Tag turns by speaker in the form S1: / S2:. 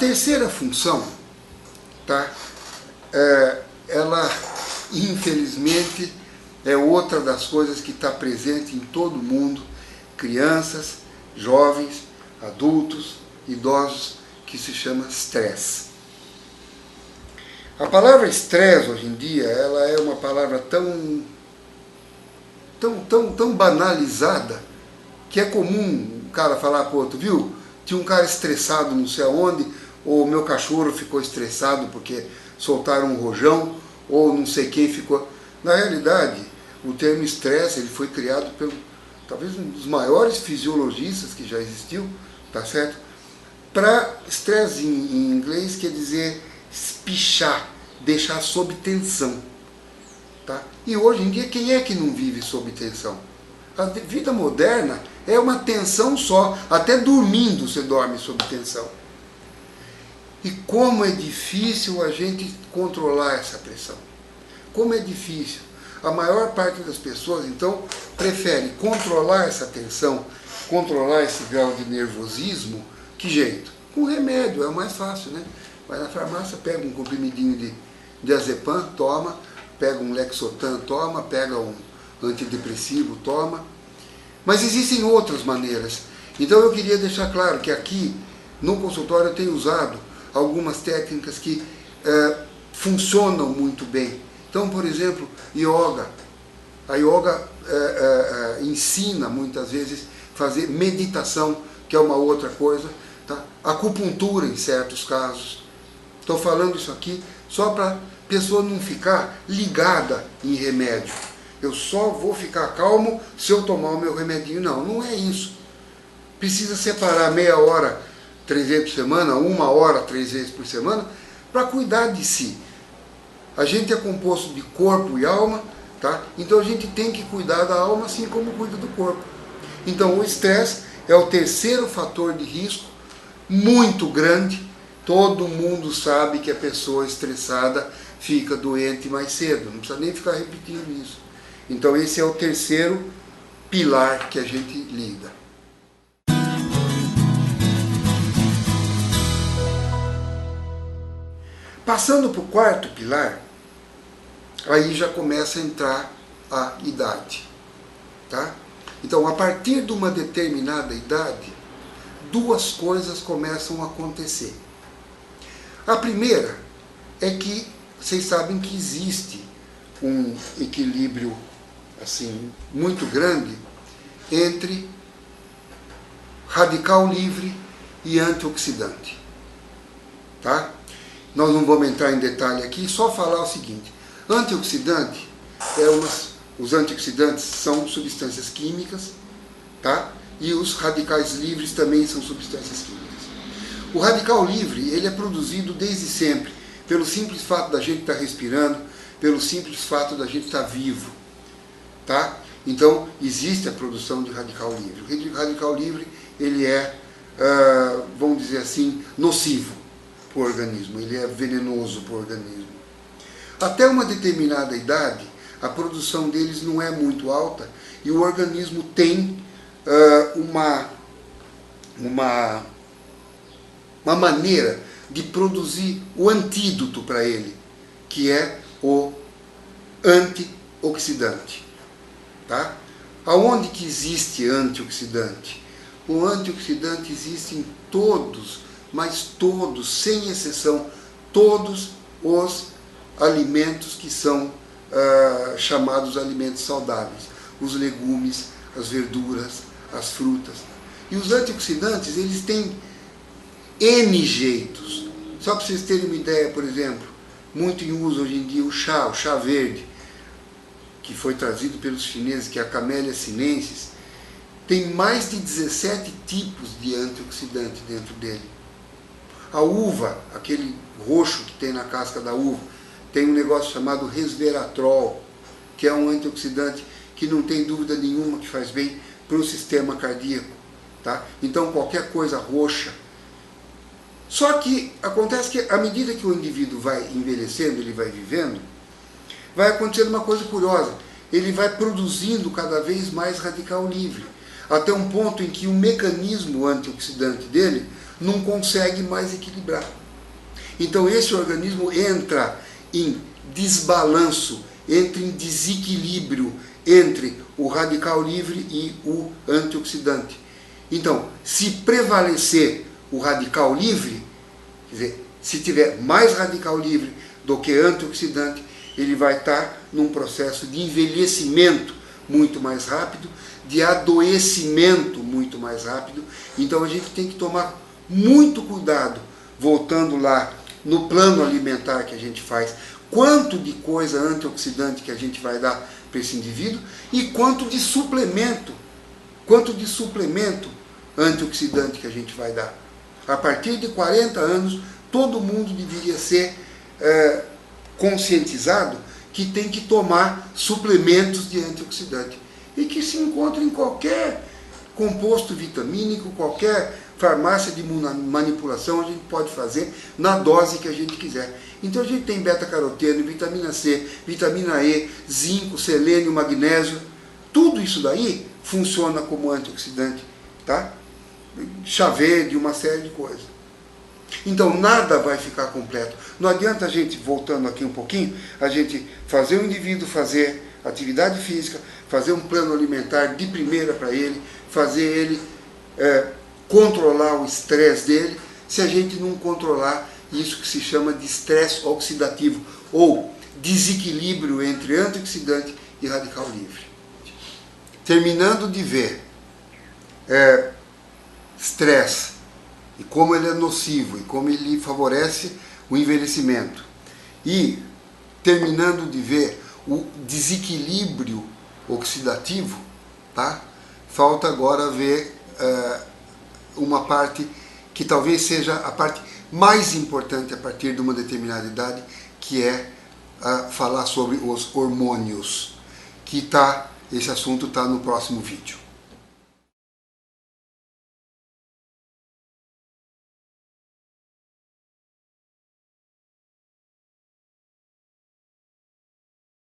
S1: terceira função, tá? Ela, infelizmente, é outra das coisas que está presente em todo mundo, crianças, jovens, adultos, idosos, que se chama estresse. A palavra estresse, hoje em dia, ela é uma palavra tão banalizada, que é comum o cara falar pro outro, viu? Tinha um cara estressado não sei aonde, ou meu cachorro ficou estressado porque soltaram um rojão, ou não sei quem ficou... Na realidade, o termo estresse ele foi criado pelo, talvez um dos maiores fisiologistas que já existiu, tá certo? Para estresse em inglês quer dizer espichar, deixar sob tensão. Tá? E hoje em dia, quem é que não vive sob tensão? A vida moderna é uma tensão só, até dormindo você dorme sob tensão. E como é difícil a gente controlar essa pressão. Como é difícil. A maior parte das pessoas, então, prefere controlar essa tensão, controlar esse grau de nervosismo. Que jeito? Com remédio, é o mais fácil, né? Vai na farmácia, pega um comprimidinho de diazepam, toma, pega um Lexotan, toma, pega um antidepressivo, toma. Mas existem outras maneiras. Então eu queria deixar claro que aqui, no consultório, eu tenho usado algumas técnicas que funcionam muito bem. Então, por exemplo, yoga. A yoga ensina, muitas vezes, fazer meditação, que é uma outra coisa. Tá? Acupuntura, em certos casos. Estou falando isso aqui só para a pessoa não ficar ligada em remédio. Eu só vou ficar calmo se eu tomar o meu remedinho. Não, não é isso. Precisa separar meia hora 3 vezes por semana, 1 hora 3 vezes por semana, para cuidar de si. A gente é composto de corpo e alma, tá? Então a gente tem que cuidar da alma assim como cuida do corpo. Então o estresse é o terceiro fator de risco, muito grande. Todo mundo sabe que a pessoa estressada fica doente mais cedo, não precisa nem ficar repetindo isso. Então esse é o terceiro pilar que a gente lida. Passando para o quarto pilar, aí já começa a entrar a idade. Tá? Então, a partir de uma determinada idade, 2 coisas começam a acontecer. A primeira é que vocês sabem que existe um equilíbrio assim, muito grande entre radical livre e antioxidante. Tá? Nós não vamos entrar em detalhe aqui, só falar o seguinte. Antioxidante, os antioxidantes são substâncias químicas, tá? E os radicais livres também são substâncias químicas. O radical livre, ele é produzido desde sempre, pelo simples fato da gente estar respirando, pelo simples fato da gente estar vivo, tá? Então, existe a produção de radical livre. O radical livre, ele é, vamos dizer assim, nocivo para o organismo, ele é venenoso para o organismo. Até uma determinada idade, a produção deles não é muito alta e o organismo tem uma maneira de produzir o antídoto para ele, que é o antioxidante. Tá? Aonde que existe antioxidante? O antioxidante existe em todos, mas todos, sem exceção, todos os alimentos que são chamados alimentos saudáveis. Os legumes, as verduras, as frutas. E os antioxidantes, eles têm N jeitos. Só para vocês terem uma ideia, por exemplo, muito em uso hoje em dia o chá verde, que foi trazido pelos chineses, que é a Camellia sinensis, tem mais de 17 tipos de antioxidante dentro dele. A uva, aquele roxo que tem na casca da uva, tem um negócio chamado resveratrol, que é um antioxidante que não tem dúvida nenhuma que faz bem para o sistema cardíaco. Tá? Então qualquer coisa roxa. Só que acontece que à medida que o indivíduo vai envelhecendo, ele vai vivendo, vai acontecendo uma coisa curiosa. Ele vai produzindo cada vez mais radical livre, até um ponto em que o mecanismo antioxidante dele não consegue mais equilibrar. Então esse organismo entra em desbalanço, entra em desequilíbrio entre o radical livre e o antioxidante. Então, se prevalecer o radical livre, quer dizer, se tiver mais radical livre do que antioxidante, ele vai estar num processo de envelhecimento muito mais rápido, de adoecimento muito mais rápido. Então a gente tem que tomar muito cuidado, voltando lá no plano alimentar que a gente faz, quanto de coisa antioxidante que a gente vai dar para esse indivíduo e quanto de suplemento antioxidante que a gente vai dar. A partir de 40 anos, todo mundo deveria ser conscientizado que tem que tomar suplementos de antioxidante e que se encontra em qualquer composto vitamínico, qualquer farmácia de manipulação, a gente pode fazer na dose que a gente quiser. Então a gente tem beta-caroteno, vitamina C, vitamina E, zinco, selênio, magnésio, tudo isso daí funciona como antioxidante, tá? Chá verde, uma série de coisas. Então nada vai ficar completo. Não adianta a gente, voltando aqui um pouquinho, a gente fazer o indivíduo fazer atividade física, fazer um plano alimentar de primeira para ele, fazer ele controlar o estresse dele, se a gente não controlar isso que se chama de estresse oxidativo, ou desequilíbrio entre antioxidante e radical livre. Terminando de ver estresse, e como ele é nocivo, e como ele favorece o envelhecimento, e terminando de ver o desequilíbrio oxidativo, tá? Falta agora ver uma parte que talvez seja a parte mais importante a partir de uma determinada idade, que é falar sobre os hormônios, esse assunto está no próximo vídeo.